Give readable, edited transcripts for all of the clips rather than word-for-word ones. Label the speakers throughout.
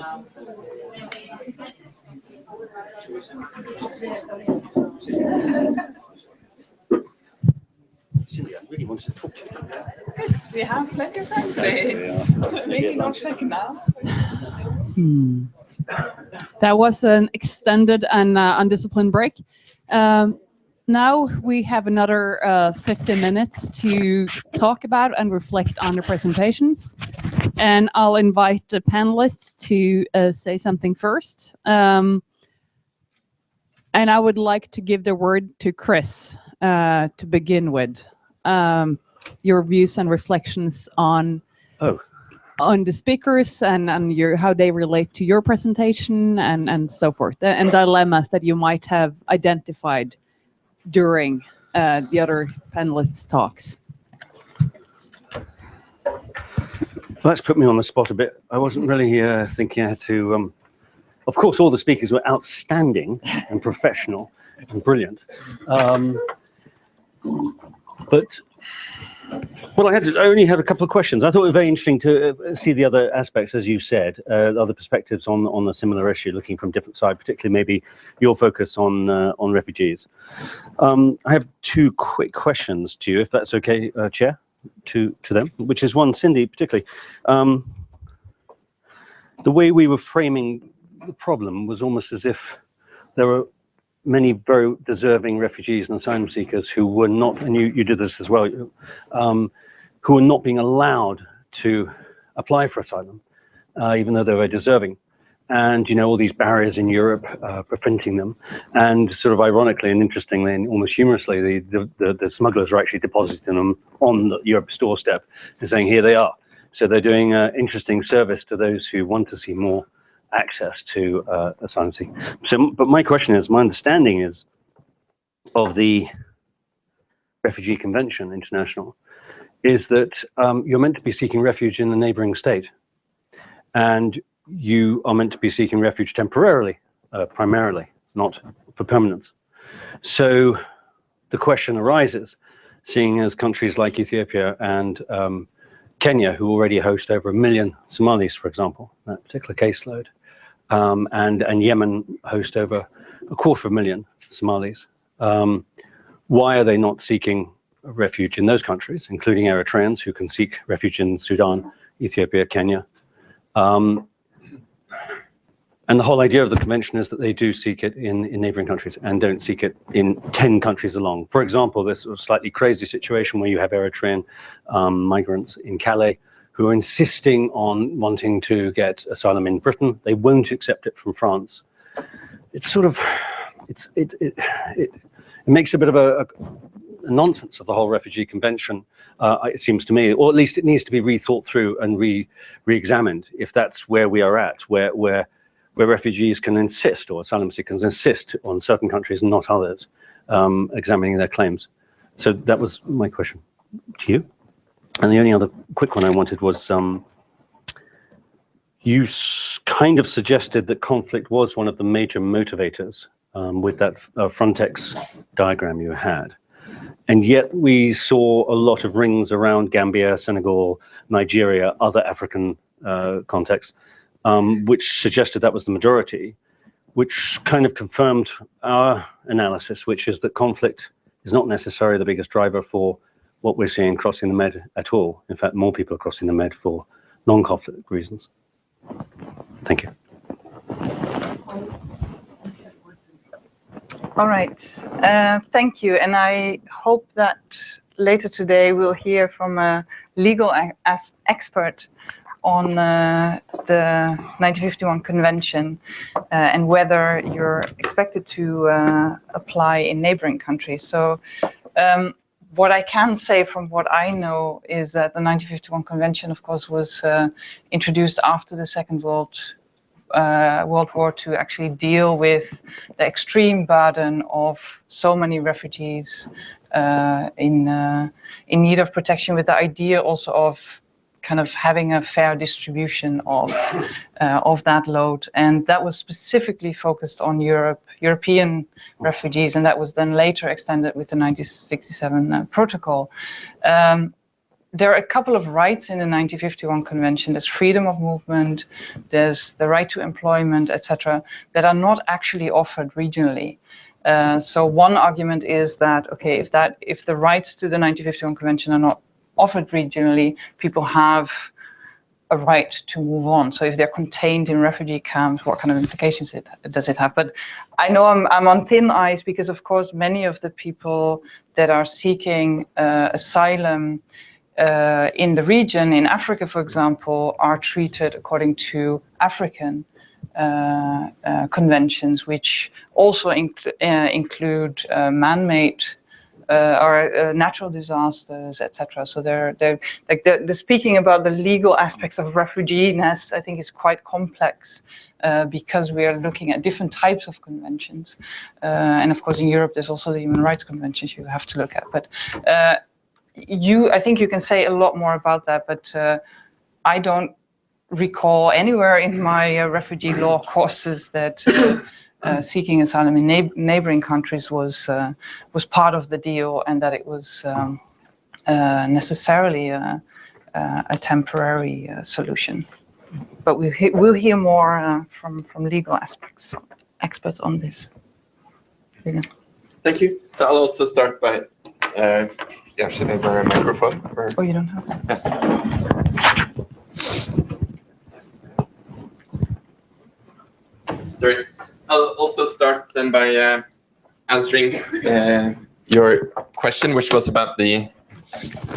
Speaker 1: Cindy, I really wanted to talk to you.
Speaker 2: Good. We have plenty of time today. Maybe not check now.
Speaker 3: That was an extended and undisciplined break. Now we have another 15 minutes to talk about and reflect on the presentations. And I'll invite the panelists to say something first. And I would like to give the word to Chris to begin with. Your views and reflections on the speakers and how they relate to your presentation and so forth, and dilemmas that you might have identified during the other panelists' talks.
Speaker 1: Well, that's put me on the spot a bit. I wasn't really thinking I had to... of course, all the speakers were outstanding and professional and brilliant. But well, I only had a couple of questions. I thought it was very interesting to see the other aspects, as you said, other perspectives on a similar issue, looking from different sides, particularly maybe your focus on refugees. I have two quick questions to you, if that's okay, Chair, to them, which is one, Cindy, particularly. The way we were framing the problem was almost as if there were many very deserving refugees and asylum seekers who were not, and you did this as well, who were not being allowed to apply for asylum, even though they were deserving. And, you know, all these barriers in Europe preventing them. And sort of ironically and interestingly and almost humorously, the smugglers are actually depositing them on Europe's doorstep and saying, here they are. So they're doing an interesting service to those who want to see more access to asylum seeking. So, but my question is, my understanding is of the Refugee Convention International is that you're meant to be seeking refuge in the neighboring state, and you are meant to be seeking refuge temporarily, primarily, not for permanence. So the question arises, seeing as countries like Ethiopia and Kenya, who already host over 1 million Somalis, for example, that particular caseload, and Yemen host over 250,000 Somalis. Why are they not seeking refuge in those countries, including Eritreans who can seek refuge in Sudan, Ethiopia, Kenya? And the whole idea of the convention is that they do seek it in neighboring countries and don't seek it in 10 countries along. For example, this slightly crazy situation where you have Eritrean migrants in Calais who are insisting on wanting to get asylum in Britain. They won't accept it from France. It's sort of, it makes a bit of a nonsense of the whole refugee convention, it seems to me, or at least it needs to be rethought through and re-examined if that's where we are at, where refugees can insist, or asylum seekers insist on certain countries and not others, examining their claims. So that was my question to you. And the only other quick one I wanted was, you kind of suggested that conflict was one of the major motivators with that Frontex diagram you had. And yet we saw a lot of rings around Gambia, Senegal, Nigeria, other African contexts, which suggested that was the majority, which kind of confirmed our analysis, which is that conflict is not necessarily the biggest driver for what we're seeing crossing the Med at all. In fact, more people are crossing the Med for non-conflict reasons. Thank you.
Speaker 2: All right, thank you. And I hope that later today we'll hear from a legal expert on the 1951 Convention and whether you're expected to apply in neighboring countries. So what I can say from what I know is that the 1951 Convention, of course, was introduced after the Second World War to actually deal with the extreme burden of so many refugees in need of protection, with the idea also of kind of having a fair distribution of that load. And that was specifically focused on European refugees, and that was then later extended with the 1967 protocol. there are a couple of rights in the 1951 Convention. There's freedom of movement, there's the right to employment, etc., that are not actually offered regionally. So one argument is that, okay, if the rights to the 1951 Convention are not offered regionally, people have a right to move on. So if they're contained in refugee camps, what kind of implications does it have? But I know I'm on thin ice because, of course, many of the people that are seeking asylum in the region, in Africa, for example, are treated according to African conventions, which also include man-made or natural disasters, etc. So they're like the speaking about the legal aspects of refugee-ness, I think, is quite complex because we are looking at different types of conventions, and of course in Europe there's also the human rights conventions you have to look at. But I think you can say a lot more about that, but I don't recall anywhere in my refugee law courses that seeking asylum in neighboring countries was part of the deal, and that it was necessarily a temporary solution. But we'll hear more from legal experts on this.
Speaker 4: Thank you. I'll also start by, should I wear a microphone? Or?
Speaker 2: Oh, you don't have that?
Speaker 4: Yeah. Sorry. I'll also start then by answering your question, which was about the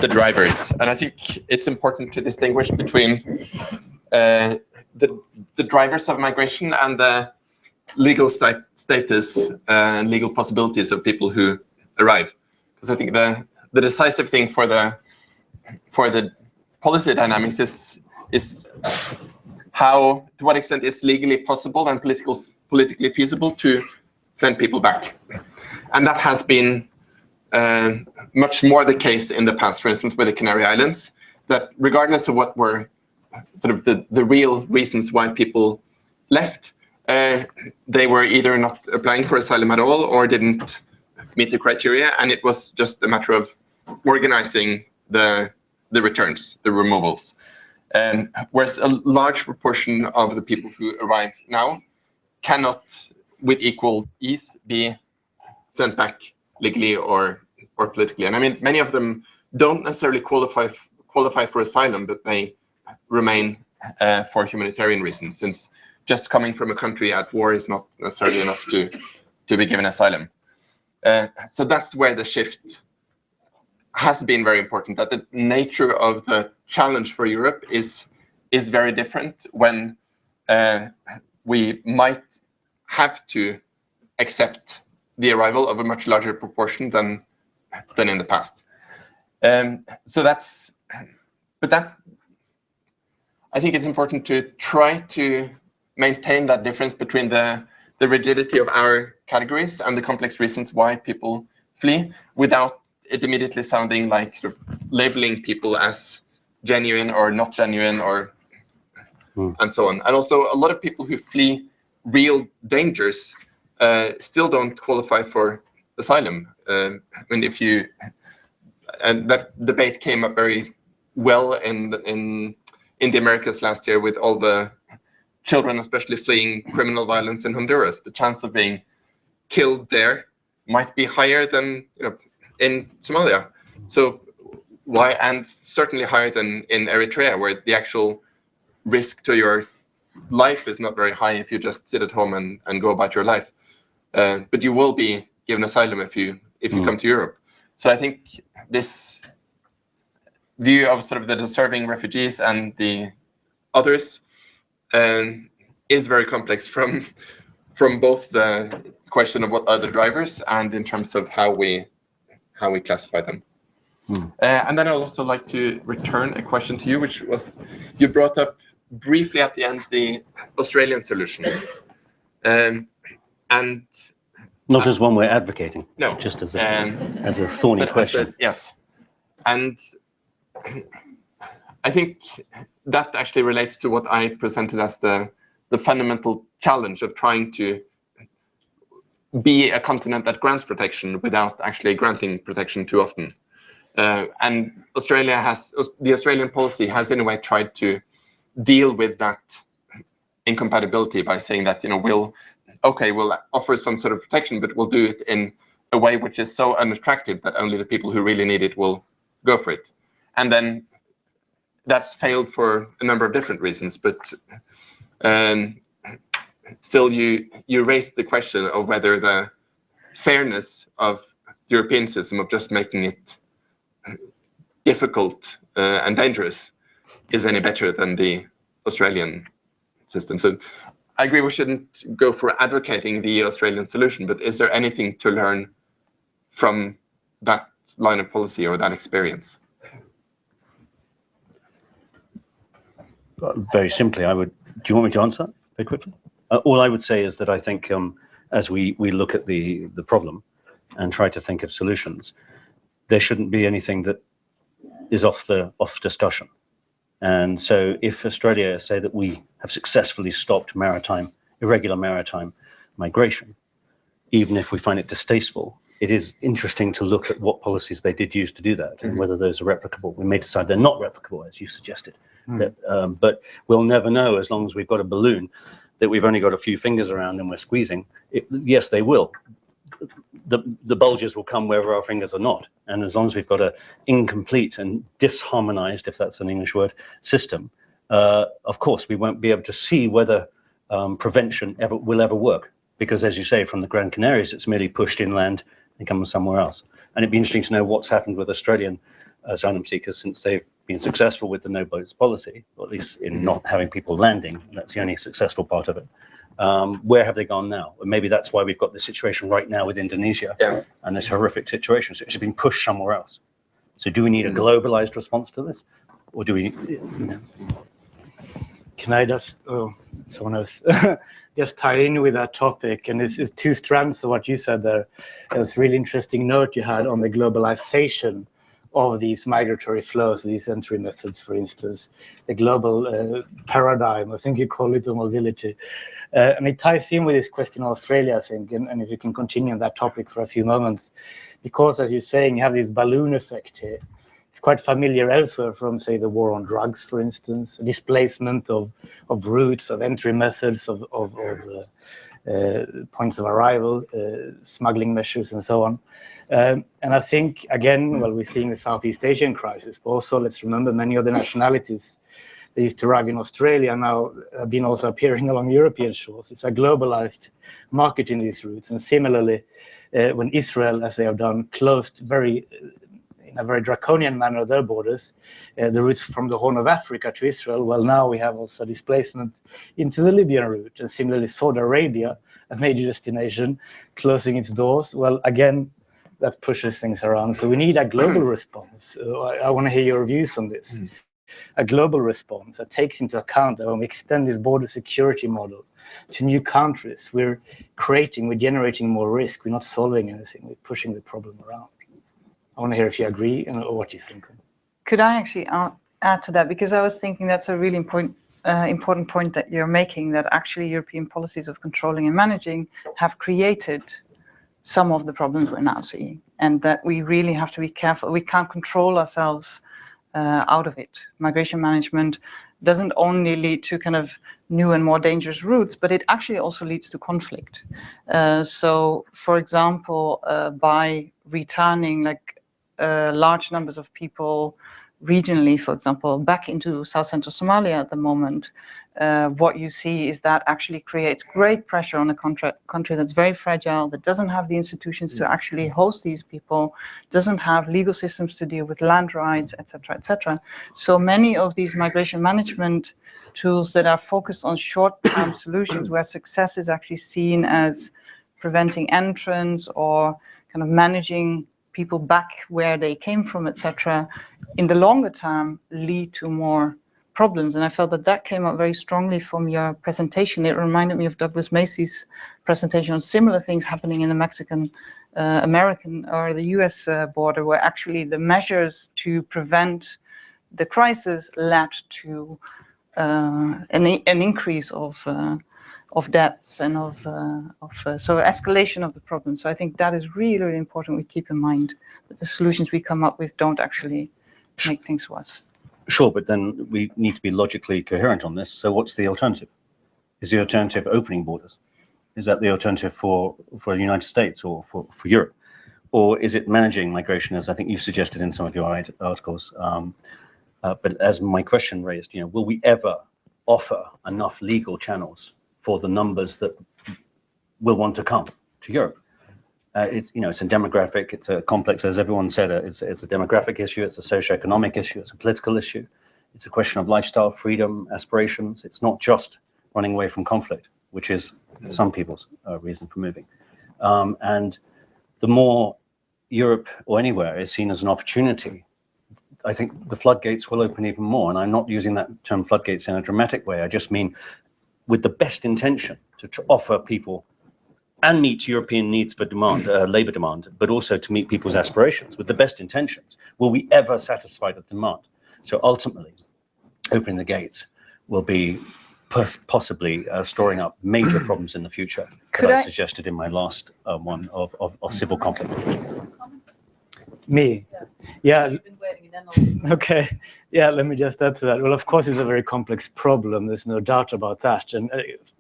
Speaker 4: drivers. And I think it's important to distinguish between the drivers of migration and the legal status and legal possibilities of people who arrive. Because I think the decisive thing for the policy dynamics is how, to what extent it's legally possible and politically feasible to send people back. And that has been much more the case in the past, for instance, with the Canary Islands, that regardless of what were sort of the real reasons why people left, they were either not applying for asylum at all or didn't meet the criteria, and it was just a matter of organizing the returns, the removals. Whereas a large proportion of the people who arrive now cannot, with equal ease, be sent back legally or politically. And I mean, many of them don't necessarily qualify for asylum, but they remain for humanitarian reasons, since just coming from a country at war is not necessarily enough to be given asylum. So that's where the shift has been very important, that the nature of the challenge for Europe is very different when we might have to accept the arrival of a much larger proportion than in the past. So I think it's important to try to maintain that difference between the rigidity of our categories and the complex reasons why people flee, without it immediately sounding like sort of labeling people as genuine or not genuine, or and so on. And also, a lot of people who flee real dangers still don't qualify for asylum. And that debate came up very well in the Americas last year, with all the children, especially fleeing criminal violence in Honduras. The chance of being killed there might be higher than in Somalia. So why, and certainly higher than in Eritrea, where the actual risk to your life is not very high if you just sit at home and go about your life. But you will be given asylum if you come to Europe. So I think this view of sort of the deserving refugees and the others is very complex from both the question of what are the drivers and in terms of how we classify them. And then I'd also like to return a question to you, which was, you brought up briefly at the end the Australian solution. And
Speaker 1: not as one we're advocating,
Speaker 4: no,
Speaker 1: just as a thorny question.
Speaker 4: Yes. And I think that actually relates to what I presented as the fundamental challenge of trying to be a continent that grants protection without actually granting protection too often. And the Australian policy has in a way tried to deal with that incompatibility by saying that, we'll offer some sort of protection, but we'll do it in a way which is so unattractive that only the people who really need it will go for it. And then that's failed for a number of different reasons, but still you raised the question of whether the fairness of the European system of just making it difficult and dangerous is any better than the Australian system. So I agree we shouldn't go for advocating the Australian solution, but is there anything to learn from that line of policy or that experience?
Speaker 1: Very simply, do you want me to answer very quickly? All I would say is that I think as we look at the problem and try to think of solutions, there shouldn't be anything that is off discussion. And so if Australia say that we have successfully stopped irregular maritime migration, even if we find it distasteful, it is interesting to look at what policies they did use to do that and whether those are replicable. We may decide they're not replicable, as you suggested. But we'll never know as long as we've got a balloon that we've only got a few fingers around and we're squeezing. Yes, they will. The bulges will come wherever our fingers are not. And as long as we've got an incomplete and disharmonized, if that's an English word, system, of course, we won't be able to see whether prevention will ever work. Because as you say, from the Grand Canaries, it's merely pushed inland and comes somewhere else. And it'd be interesting to know what's happened with Australian asylum seekers since they've been successful with the no boats policy, or at least in not having people landing. That's the only successful part of it. Where have they gone now? And maybe that's why we've got this situation right now with Indonesia and this horrific situation. So it's been pushed somewhere else. So do we need a globalized response to this? Or do we,
Speaker 5: Can I just, someone else, just tie in with that topic? And it's two strands of what you said there. It was a really interesting note you had on the globalization of these migratory flows, these entry methods, for instance, the global paradigm, I think you call it, the mobility. And it ties in with this question of Australia, I think, and if you can continue on that topic for a few moments, because as you're saying, you have this balloon effect here. It's quite familiar elsewhere from, say, the war on drugs, for instance, displacement of routes, of entry methods, of points of arrival, smuggling measures, and so on. And I think, again, well, we're seeing the Southeast Asian crisis, but also let's remember many of the nationalities that used to arrive in Australia now have been also appearing along European shores. It's a globalized market in these routes. And similarly, when Israel, as they have done, closed in a very draconian manner their borders, the routes from the Horn of Africa to Israel, well, now we have also displacement into the Libyan route. And similarly, Saudi Arabia, a major destination, closing its doors. Well, again, that pushes things around. So we need a global response. I want to hear your views on this. A global response that takes into account that when we extend this border security model to new countries, we're generating more risk. We're not solving anything. We're pushing the problem around. I want to hear if you agree or what you think.
Speaker 2: Could I actually add to that? Because I was thinking that's a really important point that you're making, that actually European policies of controlling and managing have created some of the problems we're now seeing, and that we really have to be careful. We can't control ourselves out of it. Migration management doesn't only lead to kind of new and more dangerous routes, but it actually also leads to conflict. So, for example, by returning large numbers of people regionally, for example, back into South Central Somalia at the moment, what you see is that actually creates great pressure on a country that's very fragile, that doesn't have the institutions to actually host these people, doesn't have legal systems to deal with land rights, etc., etc. So many of these migration management tools that are focused on short-term solutions, where success is actually seen as preventing entrance or kind of managing people back where they came from, etc., in the longer term lead to more problems. And I felt that came up very strongly from your presentation. It reminded me of Douglas Macy's presentation on similar things happening in the Mexican, American, or the US border, where actually the measures to prevent the crisis led to an increase of deaths and of so escalation of the problem. So I think that is really, really important. We keep in mind that the solutions we come up with don't actually make things worse.
Speaker 1: Sure, but then we need to be logically coherent on this. So what's the alternative? Is the alternative opening borders? Is that the alternative for the United States or for Europe? Or is it managing migration, as I think you've suggested in some of your articles? But as my question raised, will we ever offer enough legal channels for the numbers that will want to come to Europe? It's a demographic, it's a complex, as everyone said, it's a demographic issue, it's a socioeconomic issue, it's a political issue, it's a question of lifestyle, freedom, aspirations. It's not just running away from conflict, which is some people's reason for moving. And the more Europe or anywhere is seen as an opportunity, I think the floodgates will open even more. And I'm not using that term floodgates in a dramatic way. I just mean with the best intention to offer people and meet European needs for demand, labor demand, but also to meet people's aspirations with the best intentions. Will we ever satisfy the demand? So ultimately, opening the gates will be possibly storing up major problems in the future that I suggested in my last one of civil conflict.
Speaker 5: Me? Yeah. Okay. Yeah, let me just add to that. Well, of course, it's a very complex problem. There's no doubt about that. And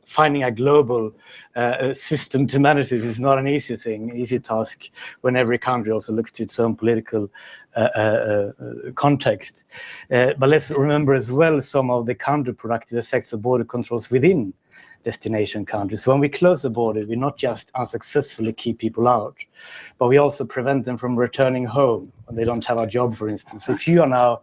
Speaker 5: finding a global system to manage this is not an easy thing, easy task, when every country also looks to its own political context. But let's remember as well some of the counterproductive effects of border controls within destination countries. When we close the border, we not just unsuccessfully keep people out, but we also prevent them from returning home when they don't have a job, for instance. If you are now,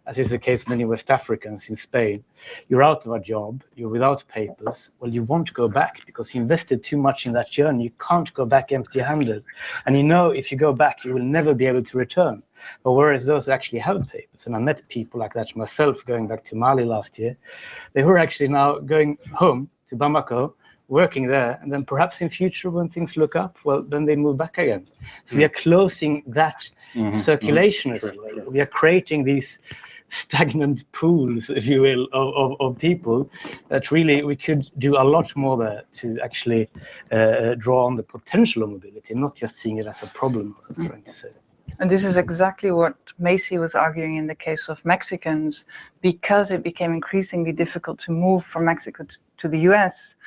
Speaker 5: as is the case many West Africans in Spain, you're out of a job, you're without papers, well, you won't go back because you invested too much in that journey. You can't go back empty-handed. And if you go back, you will never be able to return. But whereas those who actually have papers, and I met people like that myself going back to Mali last year, they were actually now going home to Bamako, working there, and then perhaps in future when things look up, well, then they move back again. So we are closing that circulation as well. We are creating these stagnant pools, if you will, of people that really we could do a lot more there to actually draw on the potential of mobility, not just seeing it as a problem, I was trying to say.
Speaker 2: And this is exactly what Macy was arguing in the case of Mexicans, because it became increasingly difficult to move from Mexico to the US.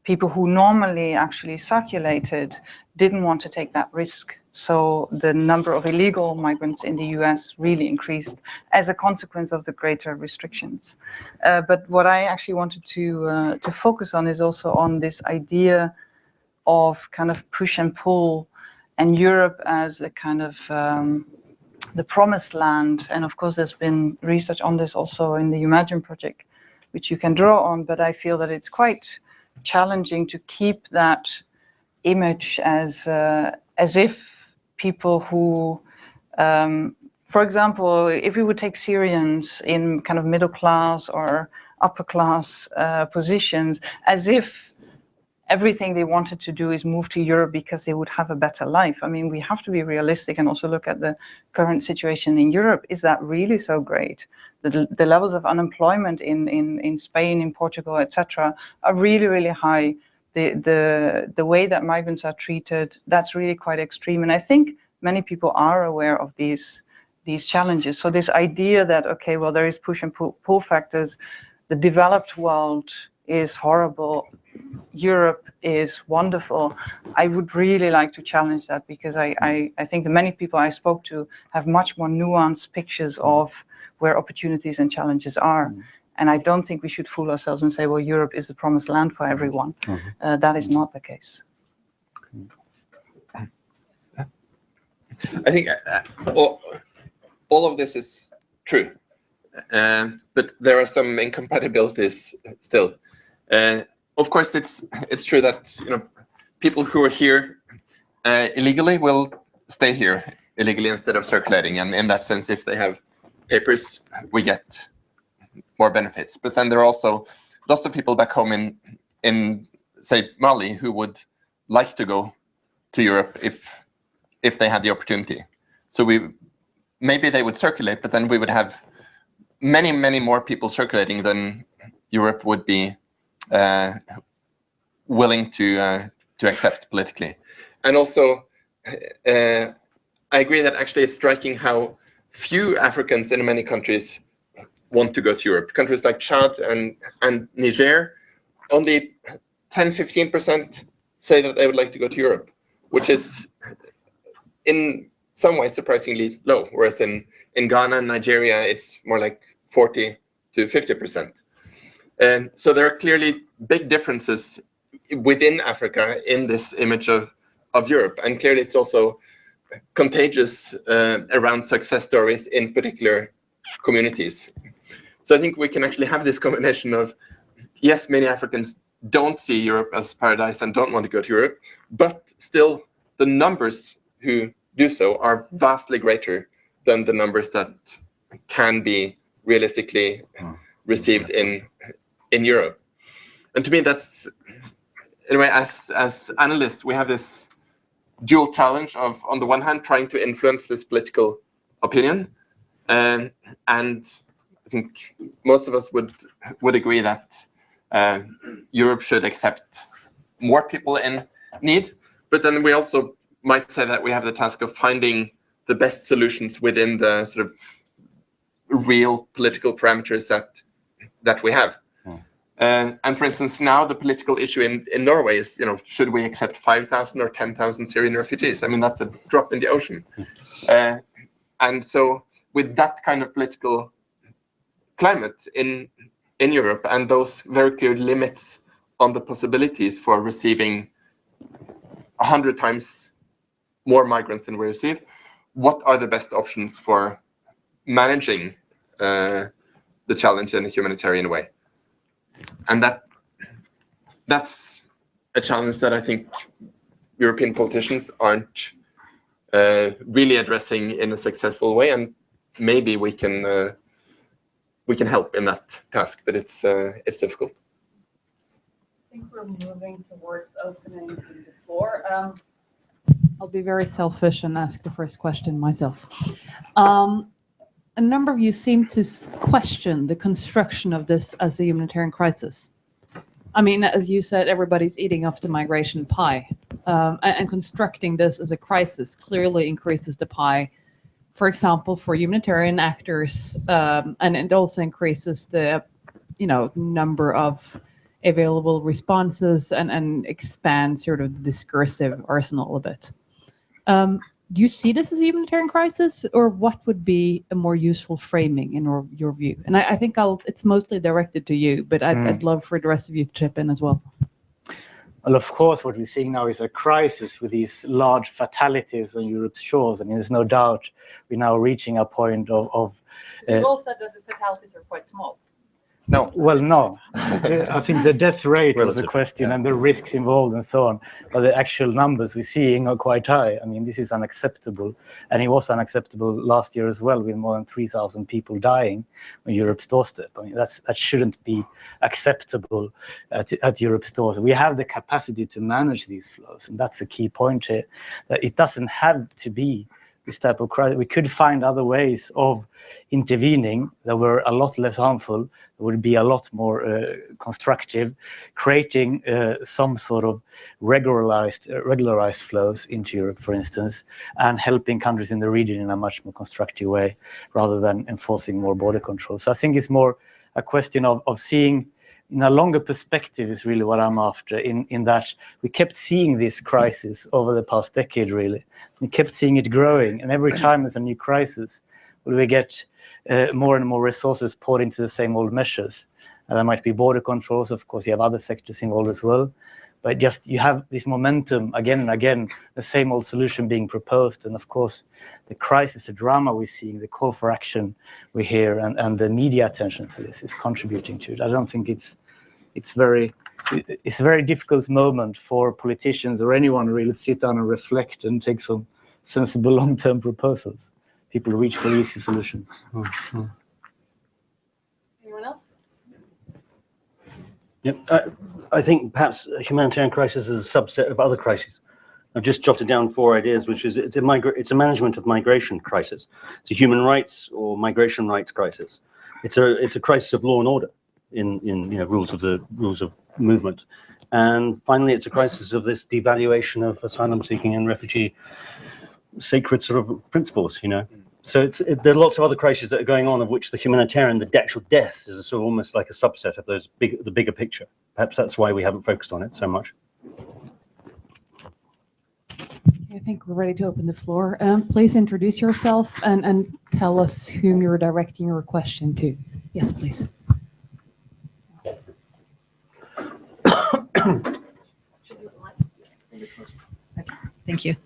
Speaker 2: People who normally actually circulated didn't want to take that risk. So the number of illegal migrants in the US really increased as a consequence of the greater restrictions. But what I actually wanted to focus on is also on this idea of kind of push and pull, and Europe as a kind of the promised land. And of course, there's been research on this also in the Imagine project, which you can draw on. But I feel that it's quite challenging to keep that image as if people who, for example, if we would take Syrians in kind of middle class or upper class positions, as if everything they wanted to do is move to Europe because they would have a better life. I mean, we have to be realistic and also look at the current situation in Europe. Is that really so great? The levels of unemployment in Spain, in Portugal, etc., are really, really high. The way that migrants are treated, that's really quite extreme. And I think many people are aware of these challenges. So this idea that, okay, well, there is push and pull factors, the developed world is horrible, Europe is wonderful. I would really like to challenge that, because I think the many people I spoke to have much more nuanced pictures of where opportunities and challenges are. And I don't think we should fool ourselves and say, well, Europe is the promised land for everyone. That is not the case.
Speaker 4: I think all of this is true, but there are some incompatibilities still. Of course, it's true that people who are here illegally will stay here illegally instead of circulating, and in that sense, if they have papers, we get more benefits. But then there are also lots of people back home in say Mali who would like to go to Europe if they had the opportunity. So maybe they would circulate, but then we would have many more people circulating than Europe would be willing to accept politically. And also, I agree that actually it's striking how few Africans in many countries want to go to Europe. Countries like Chad and Niger, only 10-15% say that they would like to go to Europe, which is in some ways surprisingly low, whereas in Ghana and Nigeria, it's more like 40-50%. And so there are clearly big differences within Africa in this image of Europe. And clearly it's also contagious around success stories in particular communities. So I think we can actually have this combination of, yes, many Africans don't see Europe as paradise and don't want to go to Europe, but still the numbers who do so are vastly greater than the numbers that can be realistically received in Europe. And to me, that's, anyway, as analysts, we have this dual challenge of, on the one hand, trying to influence this political opinion. And I think most of us would agree that Europe should accept more people in need. But then we also might say that we have the task of finding the best solutions within the sort of real political parameters that we have. And for instance, now the political issue in Norway is, should we accept 5,000 or 10,000 Syrian refugees? I mean, that's a drop in the ocean. And so with that kind of political climate in Europe and those very clear limits on the possibilities for receiving 100 times more migrants than we receive, what are the best options for managing the challenge in a humanitarian way? And that's a challenge that I think European politicians aren't really addressing in a successful way, and maybe we can help in that task, but it's difficult.
Speaker 3: I think we're moving towards opening the floor. I'll be very selfish and ask the first question myself. A number of you seem to question the construction of this as a humanitarian crisis. I mean, as you said, everybody's eating off the migration pie. And constructing this as a crisis clearly increases the pie, for example, for humanitarian actors, and it also increases the number of available responses and expands sort of the discursive arsenal a bit. Do you see this as a humanitarian crisis, or what would be a more useful framing in your view? And I think it's mostly directed to you, but I'd love for the rest of you to chip in as well.
Speaker 5: Well, of course, what we're seeing now is a crisis with these large fatalities on Europe's shores. I mean, there's no doubt we're now reaching a point of
Speaker 3: You all said that the fatalities are quite small.
Speaker 4: No.
Speaker 5: Well, no. I think the death rate was a question, and the risks involved and so on. But the actual numbers we're seeing are quite high. I mean, this is unacceptable. And it was unacceptable last year as well, with more than 3,000 people dying on Europe's doorstep. I mean, that shouldn't be acceptable at Europe's doorstep. We have the capacity to manage these flows. And that's the key point here, that it doesn't have to be this type of crisis. We could find other ways of intervening that were a lot less harmful, that would be a lot more constructive, creating some sort of regularized flows into Europe, for instance, and helping countries in the region in a much more constructive way, rather than enforcing more border control. So I think it's more a question of seeing in a longer perspective is really what I'm after, in that we kept seeing this crisis over the past decade, really. We kept seeing it growing, and every time there's a new crisis, we get more and more resources poured into the same old measures. And there might be border controls, of course, you have other sectors involved as well, but just you have this momentum again and again, the same old solution being proposed. And of course, the crisis, the drama we're seeing, the call for action we hear, and the media attention to this is contributing to it. I don't think it's a very difficult moment for politicians or anyone really to sit down and reflect and take some sensible long-term proposals. People reach for easy solutions.
Speaker 3: Anyone else?
Speaker 1: Yep. I think perhaps a humanitarian crisis is a subset of other crises. I've just jotted down 4 ideas, which is it's a management of migration crisis. It's a human rights or migration rights crisis. It's a crisis of law and order in rules of movement. And finally, it's a crisis of this devaluation of asylum seeking and refugee sacred sort of principles, you know. So there are lots of other crises that are going on, of which the humanitarian, the actual deaths, is a sort of almost like a subset of those the bigger picture. Perhaps that's why we haven't focused on it so much.
Speaker 3: I think we're ready to open the floor. Please introduce yourself and tell us whom you're directing your question to. Yes, please.
Speaker 6: Thank you.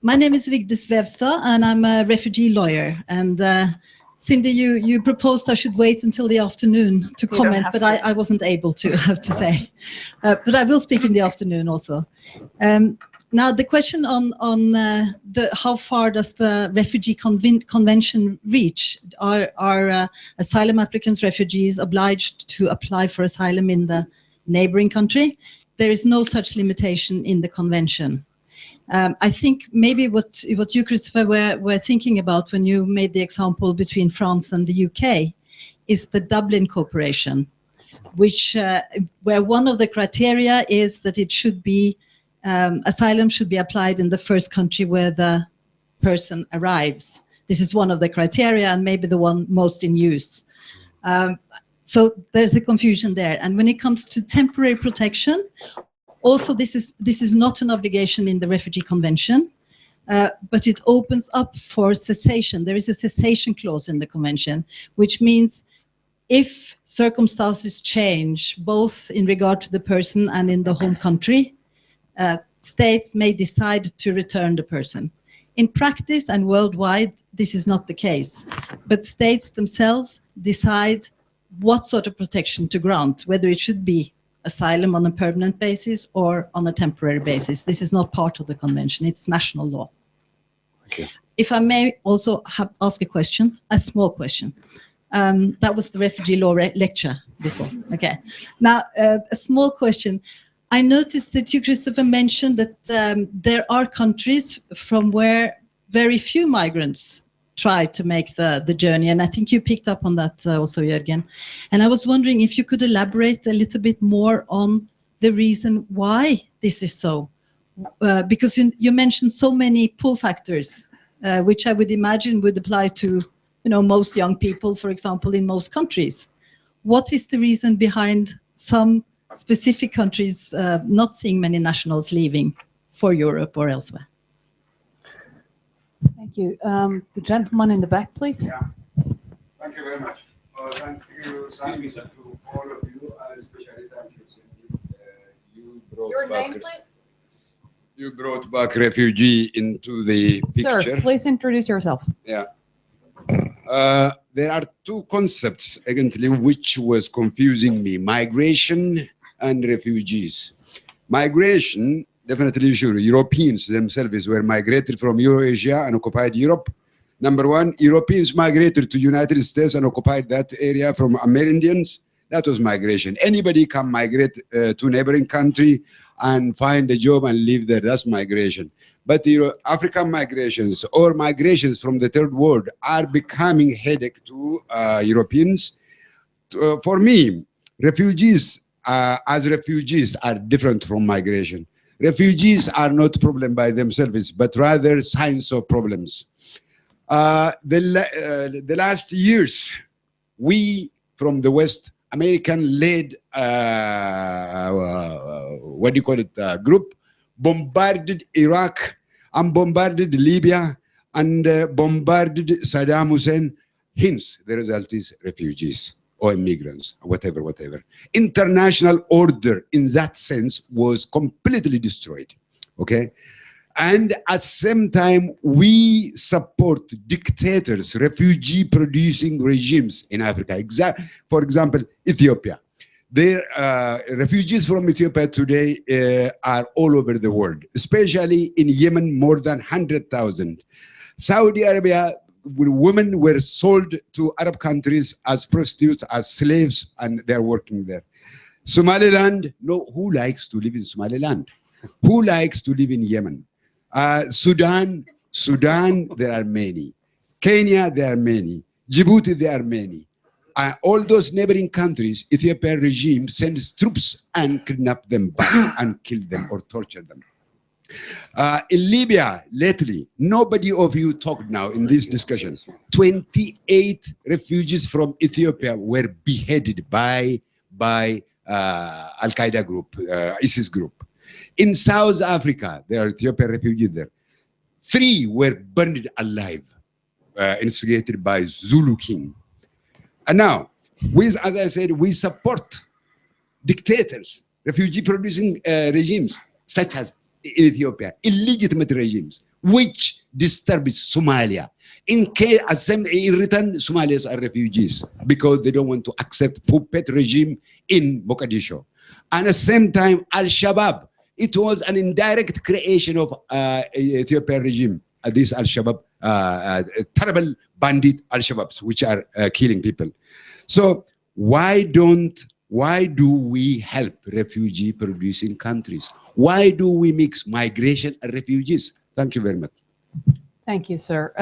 Speaker 6: My name is Vigdis Vevstad, and I'm a refugee lawyer. And Cindy, you proposed I should wait until the afternoon to comment, but I wasn't able to, I have to say. But I will speak in the afternoon also. Now, the question on how far does the refugee convention reach? Are asylum applicants, refugees, obliged to apply for asylum in the neighboring country? There is no such limitation in the convention. I think maybe what you, Christopher, were thinking about when you made the example between France and the UK is the Dublin Cooperation, which where one of the criteria is that it should be asylum should be applied in the first country where the person arrives. This is one of the criteria and maybe the one most in use. So there's the confusion there. And when it comes to temporary protection, also this is not an obligation in the Refugee Convention, but it opens up for cessation. There is a cessation clause in the convention, which means if circumstances change, both in regard to the person and in the home country, states may decide to return the person. In practice and worldwide, this is not the case, but states themselves decide what sort of protection to grant, whether it should be asylum on a permanent basis or on a temporary basis. This is not part of the convention, it's national law.
Speaker 1: Okay.
Speaker 6: If I may also ask a question, a small question. That was the refugee law lecture before. Okay. Now, a small question. I noticed that you, Christopher, mentioned that there are countries from where very few migrants try to make the journey, and I think you picked up on that also, Jørgen. And I was wondering if you could elaborate a little bit more on the reason why this is so, because you mentioned so many pull factors, which I would imagine would apply to most young people, for example, in most countries. What is the reason behind some specific countries not seeing many nationals leaving for Europe or elsewhere?
Speaker 3: Thank you. The gentleman in the back, please.
Speaker 7: Yeah. Thank you very much. Thank you, Sami, to all of you, especially thank you, Cindy.
Speaker 3: Your name, please?
Speaker 7: You brought back refugee into the picture.
Speaker 3: Sir, please introduce yourself.
Speaker 7: Yeah. There are two concepts, actually, which was confusing me: migration and refugees. Migration, definitely sure, Europeans themselves were migrated from Eurasia and occupied Europe. Number one, Europeans migrated to United States and occupied that area from Amerindians. That was migration. Anybody can migrate to neighboring country and find a job and live there. That's migration. But the African migrations or migrations from the third world are becoming headache to Europeans. For me, refugees as refugees are different from migration. Refugees are not problem by themselves, but rather signs of problems. The last years, we from the West American-led, group, bombarded Iraq and bombarded Libya and bombarded Saddam Hussein. Hence, the result is refugees or immigrants, whatever. International order in that sense was completely destroyed, okay? And at the same time, we support dictators, refugee-producing regimes in Africa. For example, Ethiopia. Refugees from Ethiopia today are all over the world, especially in Yemen, more than 100,000. Saudi Arabia, women were sold to Arab countries as prostitutes, as slaves, and they're working there. Somaliland, no, who likes to live in Somaliland? Who likes to live in Yemen? Sudan, there are many. Kenya, there are many. Djibouti, there are many. all those neighboring countries, Ethiopian regime sends troops and kidnap them back and kill them or torture them. In Libya, lately, nobody of you talked now in this discussion. 28 refugees from Ethiopia were beheaded by Al-Qaeda group, ISIS group. In South Africa, there are Ethiopian refugees there. 3 were burned alive, instigated by Zulu King. And now, as I said, we support dictators, refugee-producing regimes, such as in Ethiopia, illegitimate regimes, which disturbs Somalia. In return, Somalis are refugees because they don't want to accept puppet regime in Mogadishu. And at the same time, Al-Shabaab, it was an indirect creation of Ethiopian regime. This Al-Shabaab, terrible bandit Al-Shabaabs, which are killing people. So why do we help refugee-producing countries? Why do we mix migration and refugees? Thank you very much.
Speaker 3: Thank you, sir.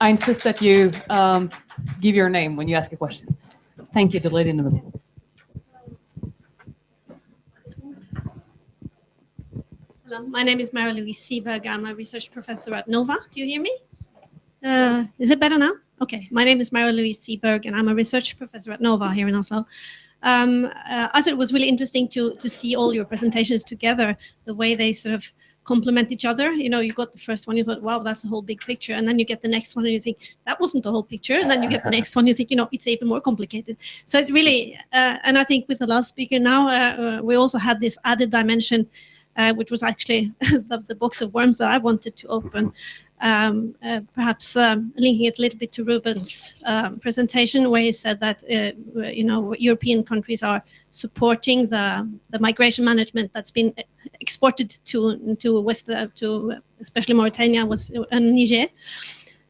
Speaker 3: I insist that you give your name when you ask a question. Thank you, the lady in the middle.
Speaker 8: Hello, my name is Mary-Louise Seberg. I'm a research professor at NOVA. Do you hear me? Is it better now? Okay, my name is Mary-Louise Seberg, and I'm a research professor at NOVA here in Oslo. I thought it was really interesting to see all your presentations together, the way they sort of complement each other. You know, you got the first one, you thought, wow, that's a whole big picture. And then you get the next one and you think, that wasn't the whole picture. And then you get the next one, you think, you know, it's even more complicated. So it really, and I think with the last speaker now, we also had this added dimension, which was actually the box of worms that I wanted to open. Perhaps linking it a little bit to Ruben's presentation, where he said that you know, European countries are supporting the migration management that's been exported to West, to especially Mauritania and Niger.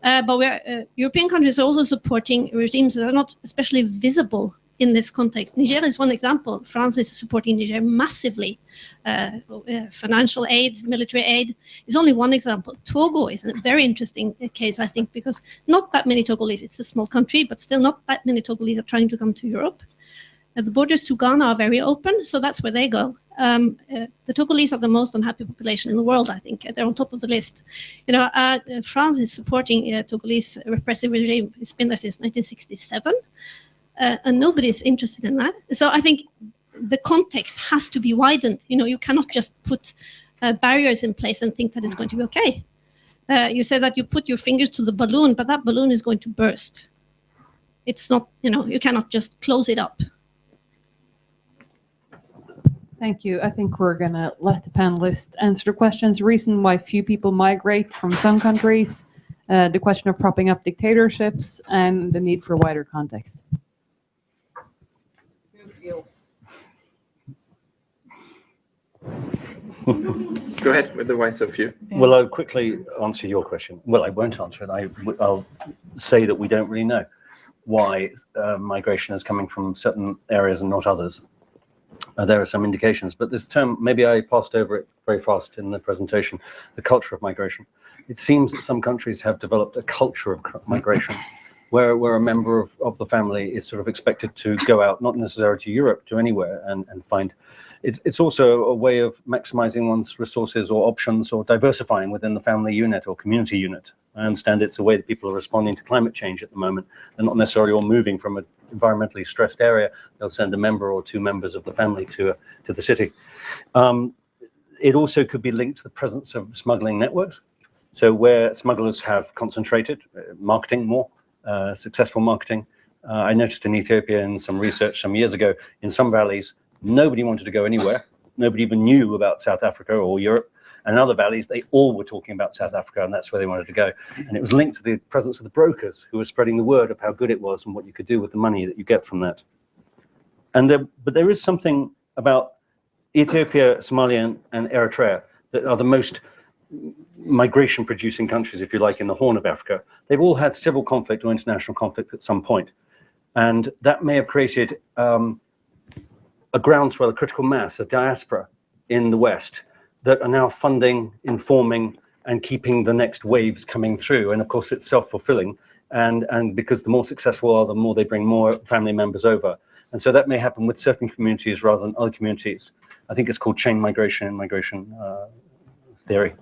Speaker 8: But European countries are also supporting regimes that are not especially visible in this context. Niger is one example. France is supporting Niger massively. Financial aid, military aid is only one example. Togo is a very interesting case, I think, because not that many Togolese, it's a small country, but still not that many Togolese are trying to come to Europe. The borders to Ghana are very open, so that's where they go. The Togolese are the most unhappy population in the world, I think. They're on top of the list. You know, France is supporting Togolese repressive regime. It's been there since 1967. And nobody's interested in that. So I think the context has to be widened. You know, you cannot just put barriers in place and think that it's going to be okay. You say that you put your fingers to the balloon, but that balloon is going to burst. It's not, you know, you cannot just close it up.
Speaker 3: Thank you. I think we're going to let the panelists answer the questions. The reason why few people migrate from some countries, the question of propping up dictatorships, and the need for wider context.
Speaker 4: Go ahead with the wise of you.
Speaker 1: Well, I'll quickly answer your question. Well, I won't answer it. I'll say that we don't really know why migration is coming from certain areas and not others. There are some indications, but this term, maybe I passed over it very fast in the presentation, the culture of migration. It seems that some countries have developed a culture of migration where a member of the family is sort of expected to go out, not necessarily to Europe, to anywhere and find. It's also a way of maximizing one's resources or options or diversifying within the family unit or community unit. I understand it's a way that people are responding to climate change at the moment. They're not necessarily all moving from an environmentally stressed area. They'll send a member or two members of the family to the city. It also could be linked to the presence of smuggling networks. So where smugglers have concentrated, marketing more, successful marketing. I noticed in Ethiopia in some research some years ago, in some valleys, nobody wanted to go anywhere. Nobody even knew about South Africa or Europe. And in other valleys, they all were talking about South Africa, and that's where they wanted to go. And it was linked to the presence of the brokers who were spreading the word of how good it was and what you could do with the money that you get from that. But there is something about Ethiopia, Somalia, and Eritrea that are the most migration-producing countries, if you like, in the Horn of Africa. They've all had civil conflict or international conflict at some point. And that may have created a groundswell, a critical mass, a diaspora in the West that are now funding, informing, and keeping the next waves coming through. And of course, it's self-fulfilling. and because the more successful are, the more they bring more family members over. And so that may happen with certain communities rather than other communities. I think it's called chain migration in migration theory.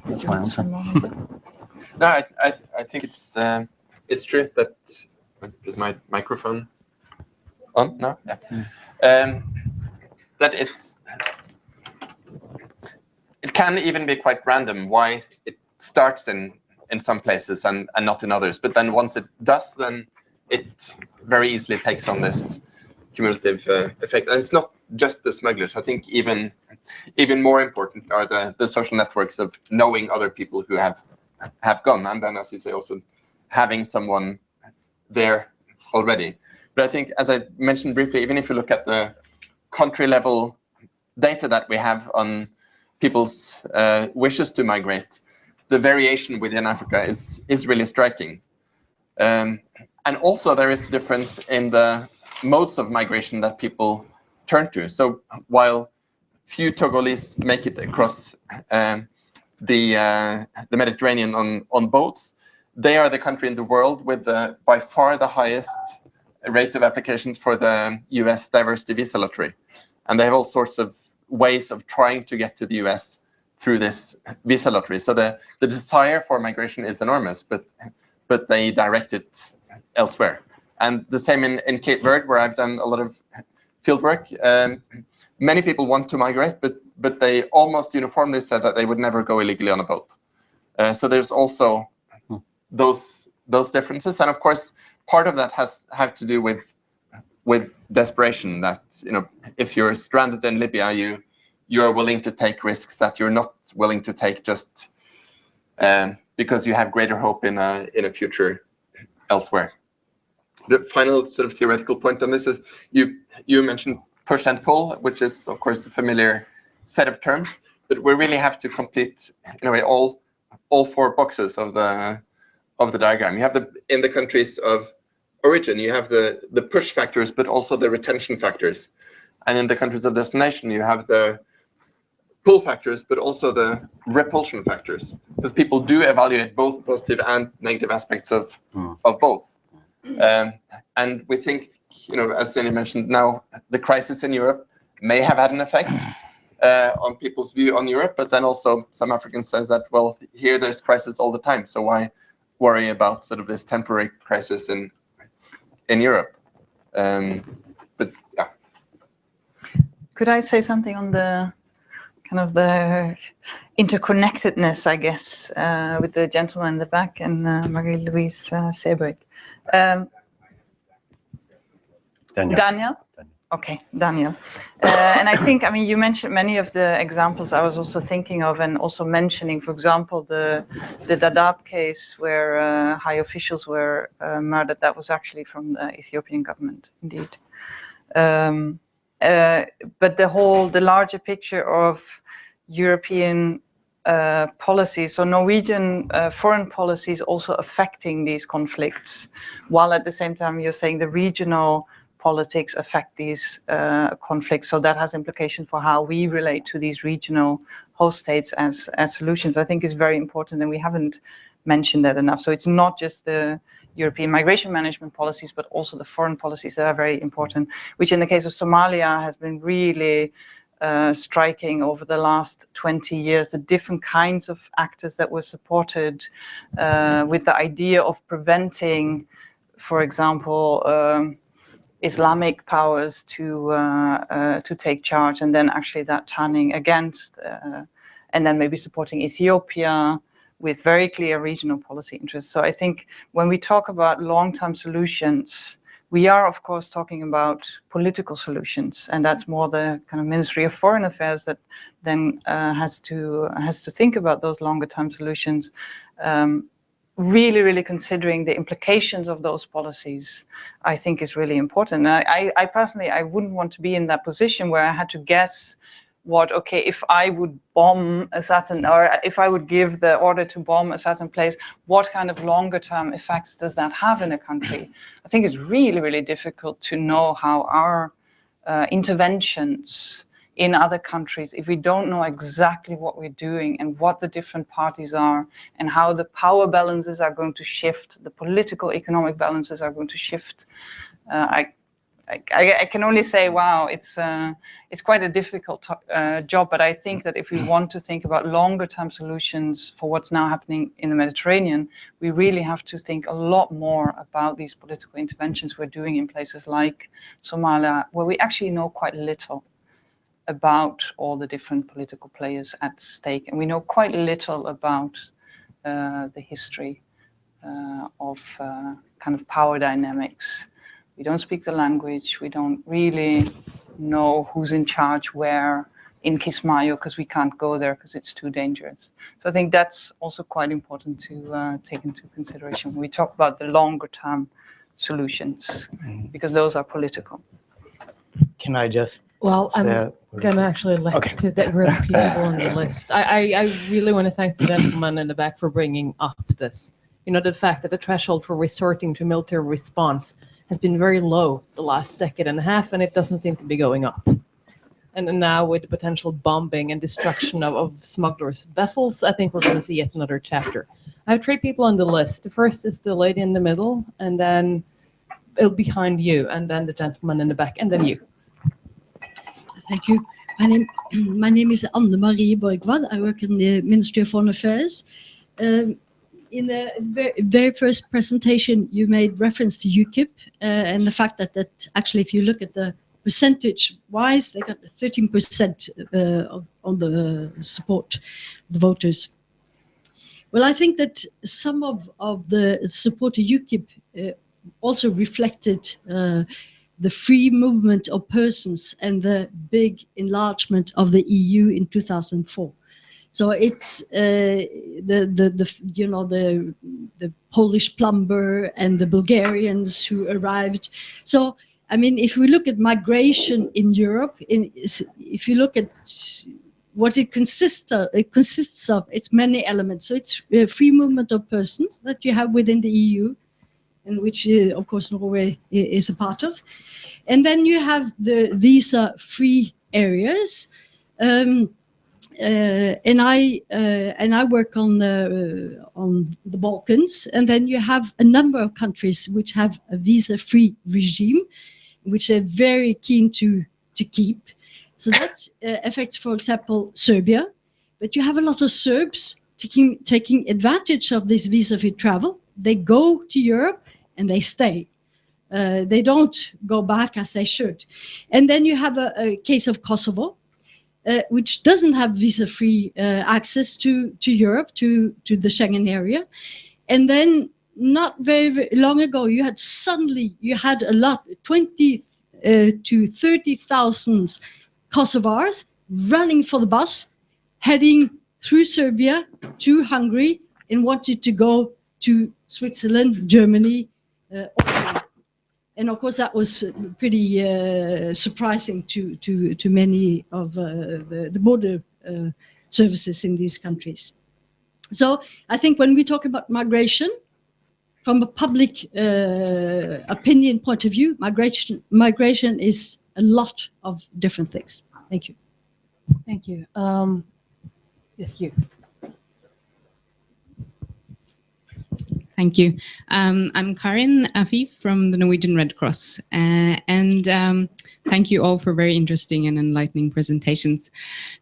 Speaker 1: That's my answer.
Speaker 4: No, I think it's true that is my microphone on? No, yeah. That it can even be quite random why it starts in some places and not in others. But then once it does, then it very easily takes on this cumulative effect. And it's not just the smugglers. I think even more important are the social networks of knowing other people who have gone, and then, as you say, also having someone there already. But I think, as I mentioned briefly, even if you look at the country level data that we have on people's wishes to migrate, the variation within Africa is really striking. And also there is a difference in the modes of migration that people turn to. So while few Togolese make it across the Mediterranean on boats, they are the country in the world with by far the highest rate of applications for the US diversity visa lottery. And they have all sorts of ways of trying to get to the US through this visa lottery. So the desire for migration is enormous, but they direct it elsewhere. And the same in Cape Verde, where I've done a lot of field work. Many people want to migrate, but they almost uniformly said that they would never go illegally on a boat. So there's also those differences, and of course, part of that have to do with desperation. That, you know, if you're stranded in Libya, you are willing to take risks that you're not willing to take just because you have greater hope in a future elsewhere. The final sort of theoretical point on this is you mentioned push and pull, which is of course a familiar set of terms, but we really have to complete in a way all four boxes of the diagram. You have in the countries of origin, you have the push factors, but also the retention factors, and in the countries of destination, you have the pull factors, but also the repulsion factors, because people do evaluate both positive and negative aspects of both. And we think, you know, as Danny mentioned, now the crisis in Europe may have had an effect on people's view on Europe, but then also some Africans says that, well, here there's crisis all the time, so why worry about sort of this temporary crisis in Europe? But yeah.
Speaker 2: Could I say something on the kind of the interconnectedness, I guess, with the gentleman in the back and Marie-Louise Seeberg? Daniel? Okay, Daniel. And I think, I mean, you mentioned many of the examples I was also thinking of, and also mentioning, for example, the Dadaab case where high officials were murdered. That was actually from the Ethiopian government, indeed. But the larger picture of European policies, so Norwegian foreign policies also affecting these conflicts, while at the same time you're saying the regional politics affect these conflicts. So that has implication for how we relate to these regional host states as solutions. I think is very important, and we haven't mentioned that enough. So it's not just the European migration management policies, but also the foreign policies that are very important, which in the case of Somalia has been really striking over the last 20 years, the different kinds of actors that were supported with the idea of preventing, for example, Islamic powers to take charge, and then actually that turning against, and then maybe supporting Ethiopia with very clear regional policy interests. So I think when we talk about long-term solutions, we are, of course, talking about political solutions, and that's more the kind of Ministry of Foreign Affairs that then has to think about those longer-term solutions. Really, really considering the implications of those policies, I think is really important. And I personally, I wouldn't want to be in that position where I had to guess okay, if I would bomb a certain, or if I would give the order to bomb a certain place, what kind of longer term effects does that have in a country? I think it's really, really difficult to know how our interventions in other countries, if we don't know exactly what we're doing and what the different parties are and how the power balances are going to shift, the political economic balances are going to shift, I can only say, wow, it's quite a difficult job. But I think that if we want to think about longer term solutions for what's now happening in the Mediterranean, we really have to think a lot more about these political interventions we're doing in places like Somalia, where we actually know quite little about all the different political players at stake. And we know quite little about the history of kind of power dynamics. We don't speak the language. We don't really know who's in charge where in Kismayo, because we can't go there because it's too dangerous. So I think that's also quite important to take into consideration when we talk about the longer term solutions, because those are political.
Speaker 5: Can I just
Speaker 9: Well, I'm going to actually elect to that group of people on the list. I really want to thank the gentleman in the back for bringing up this. You know, the fact that the threshold for resorting to military response has been very low the last decade and a half, and it doesn't seem to be going up. And now with the potential bombing and destruction of smugglers' vessels, I think we're going to see yet another chapter. I have 3 people on the list. The first is the lady in the middle, and then behind you, and then the gentleman in the back, and then you.
Speaker 6: Thank you. My name is Anne-Marie Borgwald. I work in the Ministry of Foreign Affairs. In the very first presentation, you made reference to UKIP and the fact that actually, if you look at the percentage-wise, they got 13% on the support, the voters. Well, I think that some of the support to UKIP also reflected the free movement of persons and the big enlargement of the EU in 2004. So it's the Polish plumber and the Bulgarians who arrived. So I mean, if we look at migration in Europe, if you look at what it consists of, it's many elements. So it's free movement of persons that you have within the EU, and which of course Norway is a part of, and then you have the visa-free areas. And I work on the Balkans, and then you have a number of countries which have a visa-free regime, which they're very keen to keep. So that affects, for example, Serbia. But you have a lot of Serbs taking advantage of this visa-free travel. They go to Europe and they stay. They don't go back as they should. And then you have a case of Kosovo, which doesn't have visa-free access to Europe, to the Schengen area. And then not very long ago, you had a lot, 20 to 30,000 Kosovars running for the bus, heading through Serbia to Hungary, and wanted to go to Switzerland, Germany, Austria. And of course, that was pretty surprising to many of the border services in these countries. So I think when we talk about migration, from a public opinion point of view, migration is a lot of different things. Thank you.
Speaker 9: Thank you. Yes, you.
Speaker 10: Thank you. I'm Karin Afif from the Norwegian Red Cross, and thank you all for very interesting and enlightening presentations.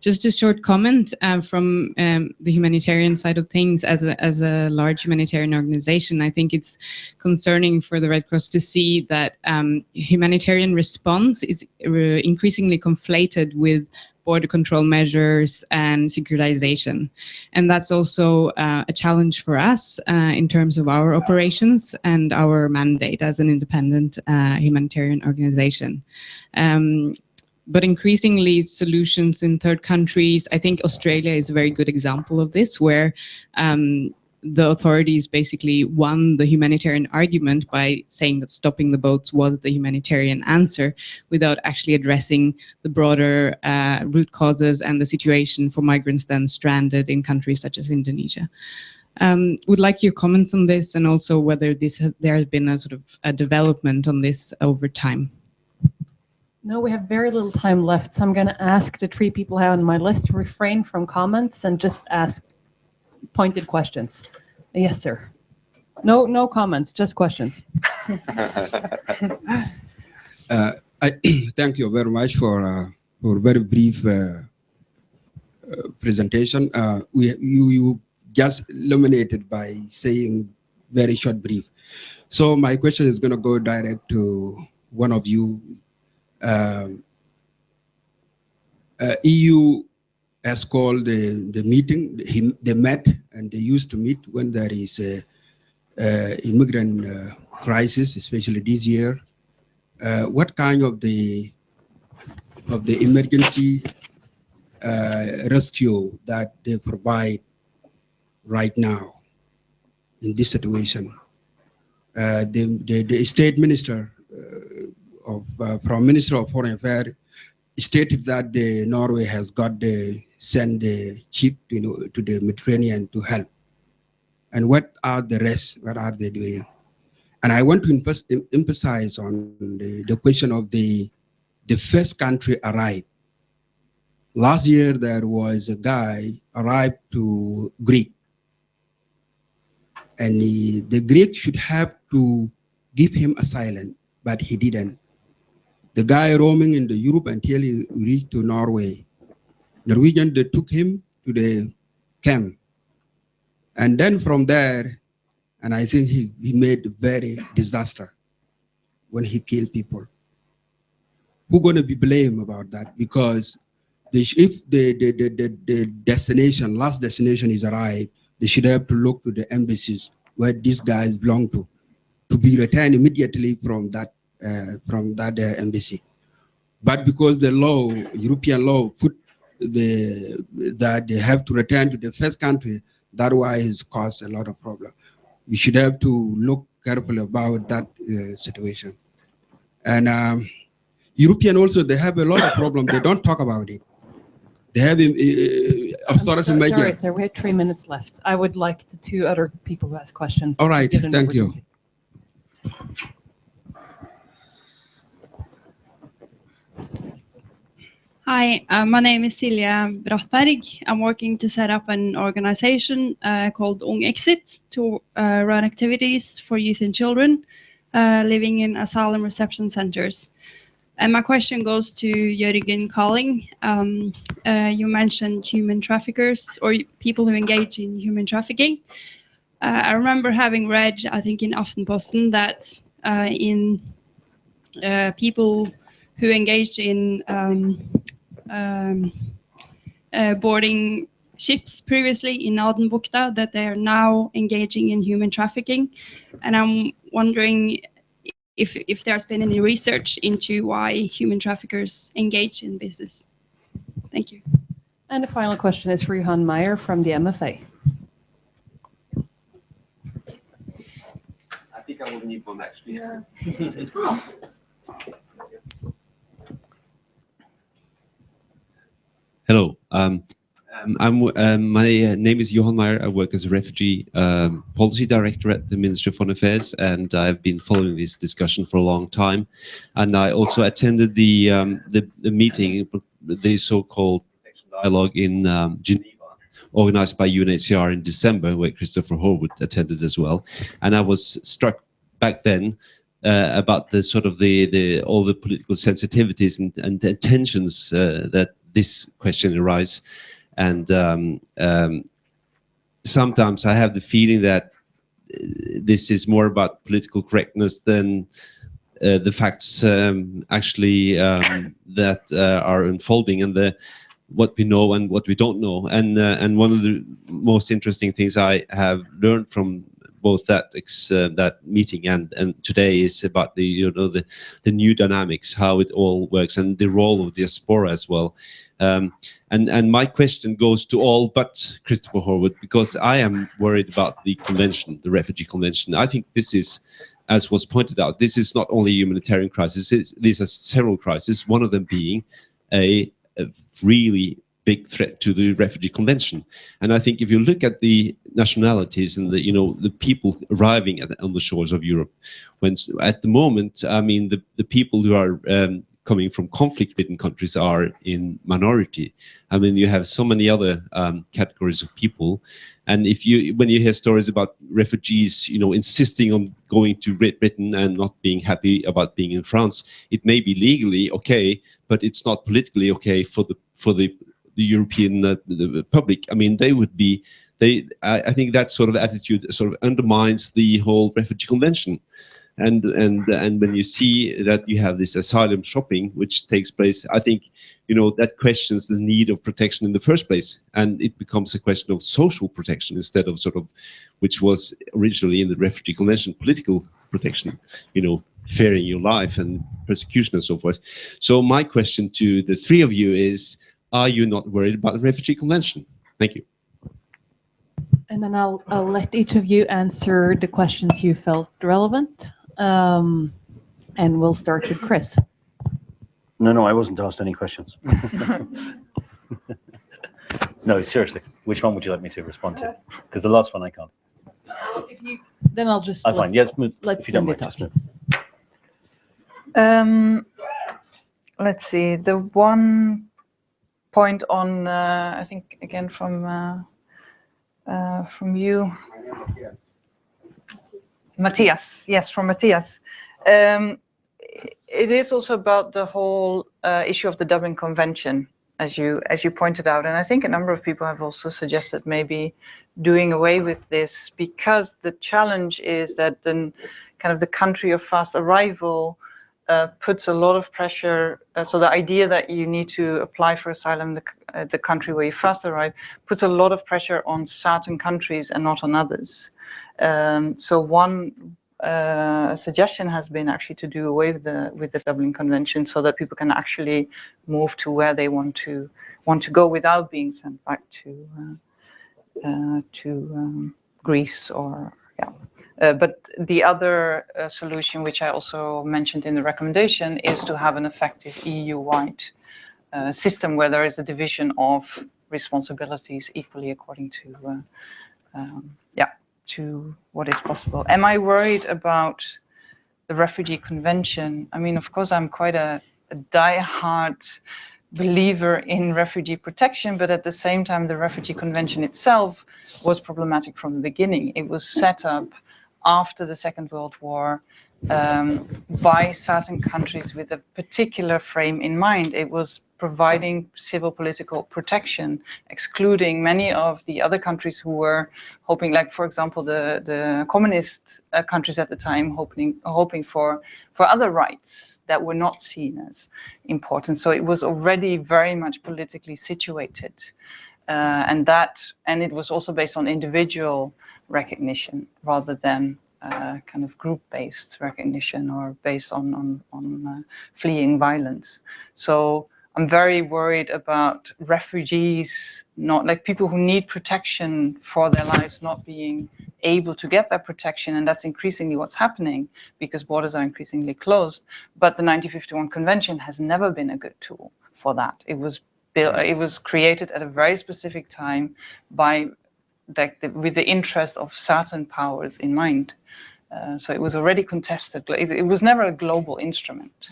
Speaker 10: Just a short comment from the humanitarian side of things. As a large humanitarian organization, I think it's concerning for the Red Cross to see that humanitarian response is increasingly conflated with border control measures and securitization. And that's also a challenge for us in terms of our operations and our mandate as an independent humanitarian organization. But increasingly solutions in third countries, I think Australia is a very good example of this, where the authorities basically won the humanitarian argument by saying that stopping the boats was the humanitarian answer, without actually addressing the broader root causes and the situation for migrants then stranded in countries such as Indonesia. Would like your comments on this, and also whether there has been a sort of a development on this over time.
Speaker 9: No, we have very little time left, so I'm going to ask the 3 people who have on my list to refrain from comments and just ask pointed questions. Yes, sir. No comments, just questions.
Speaker 11: I thank you very much for very brief presentation. You just illuminated by saying very short brief. So my question is going to go direct to one of you. EU has called the meeting. They met, and they used to meet when there is a immigrant crisis, especially this year. What kind of the emergency rescue that they provide right now in this situation? The state minister Prime Minister of Foreign Affairs stated that Norway has got send the ship to the Mediterranean to help. And what are the rest? What are they doing? And I want to emphasize on the question of the first country arrived. Last year, there was a guy arrived to Greece. And the Greek should have to give him asylum, but he didn't. The guy roaming in the Europe until he reached to Norway. Norwegian, they took him to the camp. And then from there, and I think he made a very disaster when he killed people. Who's going to be blamed about that? Because if the destination, last destination is arrived, they should have to look to the embassies where these guys belong to be returned immediately from that embassy. But because the law, European law, put that they have to return to the first country, that why it's caused a lot of problem. We should have to look carefully about that situation. And European also, they have a lot of problems. They don't talk about it. They have authority measures.
Speaker 9: Sorry, sir, we have 3 minutes left. I would like the 2 other people who ask questions.
Speaker 11: All right, thank you.
Speaker 12: Hi, my name is Silja Brattberg. I'm working to set up an organization called Ung Exit to run activities for youth and children living in asylum reception centers. And my question goes to Jørgen Kalling. You mentioned human traffickers or people who engage in human trafficking. I remember having read, I think in Aftenposten, that in people who engaged in boarding ships previously in Adenbukta, that they are now engaging in human trafficking. And I'm wondering if there's been any research into why human traffickers engage in business. Thank you.
Speaker 3: And the final question is for Johan Meyer from the MFA.
Speaker 13: I think I will need one actually. Yeah. Hello. My name is Johan Meyer. I work as a refugee policy director at the Ministry of Foreign Affairs, and I've been following this discussion for a long time. And I also attended the meeting, the so-called protection dialogue in Geneva, organized by UNHCR in December, where Christopher Horwood attended as well. And I was struck back then about the sort of all the political sensitivities and the tensions that this question arises. And sometimes I have the feeling that this is more about political correctness than the facts actually that are unfolding, and what we know and what we don't know. And one of the most interesting things I have learned from both that meeting and today is about the new dynamics, how it all works, and the role of diaspora as well. And my question goes to all but Christopher Horwood, because I am worried about the convention, the refugee convention. I think this is, as was pointed out, this is not only a humanitarian crisis. These are several crises, one of them being a really big threat to the refugee convention. And I think if you look at the nationalities and the people arriving on the shores of Europe, when at the moment, I mean, the people who are coming from conflict-ridden countries are in minority. I mean, you have so many other categories of people, and when you hear stories about refugees, insisting on going to Great Britain and not being happy about being in France, it may be legally okay, but it's not politically okay for the European the public. I mean, I think that sort of attitude sort of undermines the whole refugee convention. And when you see that you have this asylum shopping which takes place, I think that questions the need of protection in the first place, and it becomes a question of social protection instead of sort of, which was originally in the refugee convention, political protection, fearing your life and persecution and so forth. So my question to the three of you is, are you not worried about the refugee convention? Thank you.
Speaker 3: And then I'll let each of you answer the questions you felt relevant. And we'll start with Chris.
Speaker 1: No, I wasn't asked any questions. No, seriously, which one would you like me to respond to? Because the last one I can't.
Speaker 3: Then I'll just.
Speaker 1: I'm fine. Yes,
Speaker 3: let's
Speaker 1: if you don't mind,
Speaker 3: talk.
Speaker 1: just move.
Speaker 2: Let's see. The one point on, I think again from you, Matthias. Yes, from Matthias. It is also about the whole issue of the Dublin Convention, as you pointed out, and I think a number of people have also suggested maybe doing away with this, because the challenge is that then kind of the country of fast arrival puts a lot of pressure. So the idea that you need to apply for asylum, the country where you first arrive, puts a lot of pressure on certain countries and not on others. So one suggestion has been actually to do away with the Dublin Convention, so that people can actually move to where they want to go without being sent back to Greece or but the other solution, which I also mentioned in the recommendation, is to have an effective EU-wide system where there is a division of responsibilities equally according to what is possible. Am I worried about the Refugee Convention? I mean, of course, I'm quite a die-hard believer in refugee protection, but at the same time, the Refugee Convention itself was problematic from the beginning. It was set up after the Second World War by certain countries with a particular frame in mind. It was providing civil political protection, excluding many of the other countries who were hoping, like for example the communist countries at the time, hoping for other rights that were not seen as important. So it was already very much politically situated, and it was also based on individual recognition rather than kind of group-based recognition or based on fleeing violence. So I'm very worried about refugees, not like people who need protection for their lives, not being able to get that protection, and that's increasingly what's happening because borders are increasingly closed. But the 1951 Convention has never been a good tool for that. It was created at a very specific time by with the interest of certain powers in mind. So it was already contested. It was never a global instrument.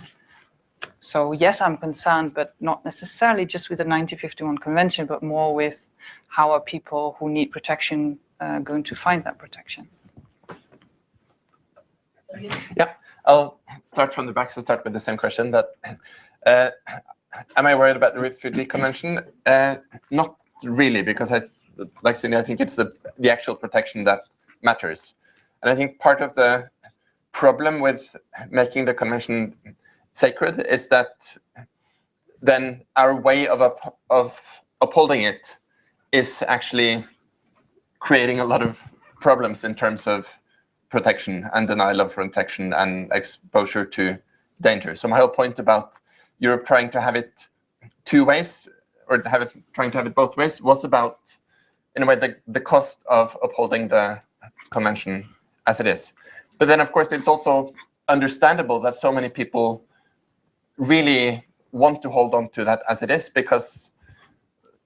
Speaker 2: So yes, I'm concerned, but not necessarily just with the 1951 Convention, but more with how are people who need protection going to find that protection.
Speaker 4: Yeah, I'll start from the back, so start with the same question. That am I worried about the Refugee Convention? Not really, because like Cindy, I think it's the actual protection that matters. And I think part of the problem with making the convention sacred is that then our way of upholding it is actually creating a lot of problems in terms of protection and denial of protection and exposure to danger. So my whole point about Europe trying to have it two ways, or trying to have it both ways, was about, in a way, the cost of upholding the convention as it is. But then, of course, it's also understandable that so many people really want to hold on to that as it is, because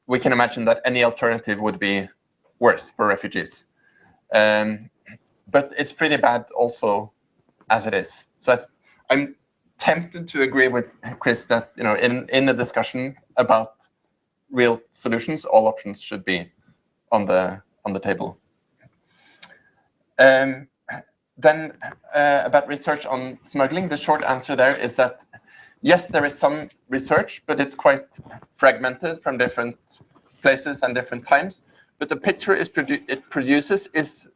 Speaker 4: we can imagine that any alternative would be worse for refugees. But it's pretty bad also as it is. So I'm tempted to agree with Chris that, you know, in a discussion about real solutions, all options should be on the table. Then about research on smuggling, the short answer there is that yes, there is some research, but it's quite fragmented from different places and different times. But the picture it produces is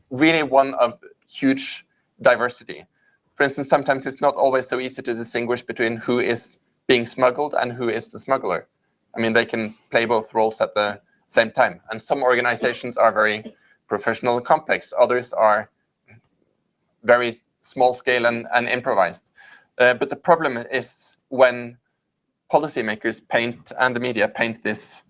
Speaker 4: really one of huge diversity. For instance, sometimes it's not always so easy to distinguish between who is being smuggled and who is the smuggler. I mean, they can play both roles at the same time. And some organizations are very professional and complex. Others are very small scale and improvised. But the problem is when policymakers paint and the media paint this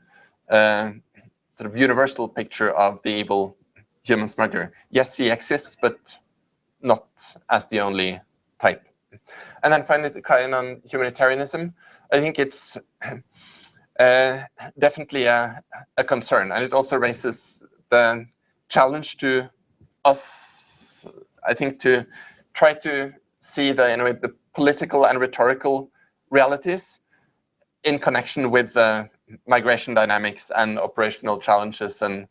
Speaker 4: sort of universal picture of the evil human smuggler. Yes, he exists, but not as the only type. And then finally, to Karin on humanitarianism, I think it's definitely a concern, and it also raises the challenge to us, I think, to try to see the political and rhetorical realities in connection with the migration dynamics and operational challenges, and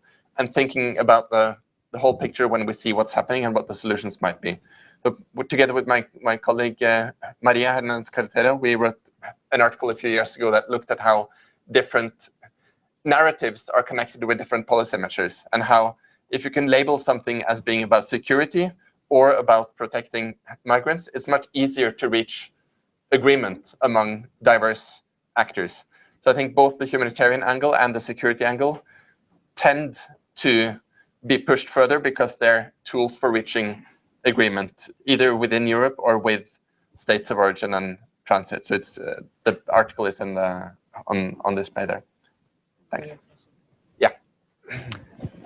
Speaker 4: thinking about the whole picture when we see what's happening and what the solutions might be. So together with my colleague Maria Hernandez-Carretero, we wrote an article a few years ago that looked at how different narratives are connected with different policy measures, and how if you can label something as being about security or about protecting migrants, it's much easier to reach agreement among diverse actors. So I think both the humanitarian angle and the security angle tend to be pushed further because they're tools for reaching agreement, either within Europe or with states of origin and transit. So it's the article is in on display there. Thanks. Yeah.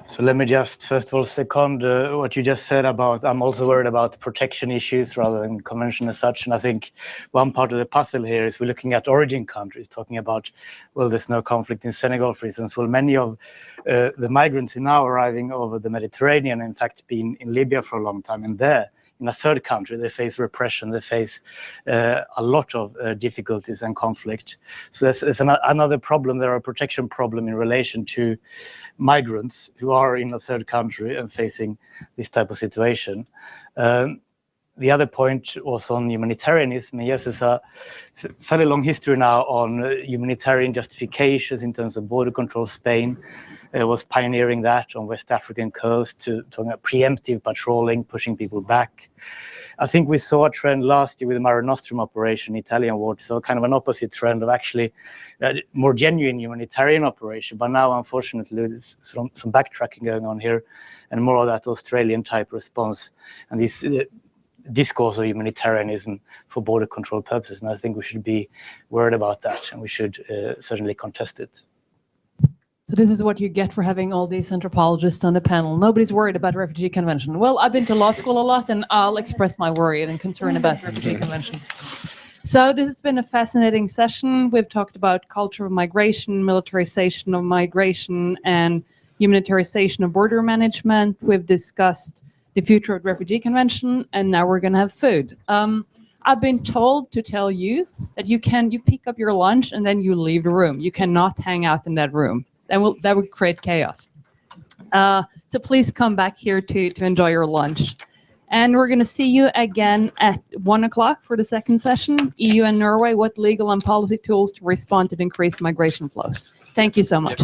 Speaker 5: So let me just first of all second what you just said about, I'm also worried about protection issues rather than convention as such. And I think one part of the puzzle here is we're looking at origin countries, talking about, well, there's no conflict in Senegal, for instance. Well, many of the migrants who are now arriving over the Mediterranean, in fact, been in Libya for a long time, and there, in a third country, they face repression, they face a lot of difficulties and conflict. So there's another problem. There are a protection problem in relation to migrants who are in a third country and facing this type of situation. The other point was on humanitarianism. Yes, there's a fairly long history now on humanitarian justifications in terms of border control. Spain was pioneering that on West African coast, to talking about preemptive patrolling, pushing people back. I think we saw a trend last year with the Mare Nostrum operation, Italian water, so kind of an opposite trend of actually more genuine humanitarian operation. But now, unfortunately, there's some backtracking going on here, and more of that Australian type response, and this discourse of humanitarianism for border control purposes. And I think we should be worried about that, and we should certainly contest it.
Speaker 3: So this is what you get for having all these anthropologists on the panel. Nobody's worried about refugee convention. Well, I've been to law school a lot, and I'll express my worry and concern about refugee convention. So this has been a fascinating session. We've talked about culture of migration, militarization of migration, and humanitarization of border management. We've discussed the future of the refugee convention, and now we're going to have food. I've been told to tell you that you pick up your lunch and then you leave the room. You cannot hang out in that room. That would create chaos. So please come back here to enjoy your lunch. And we're going to see you again at 1 o'clock for the second session, EU and Norway, what legal and policy tools to respond to the increased migration flows. Thank you so much.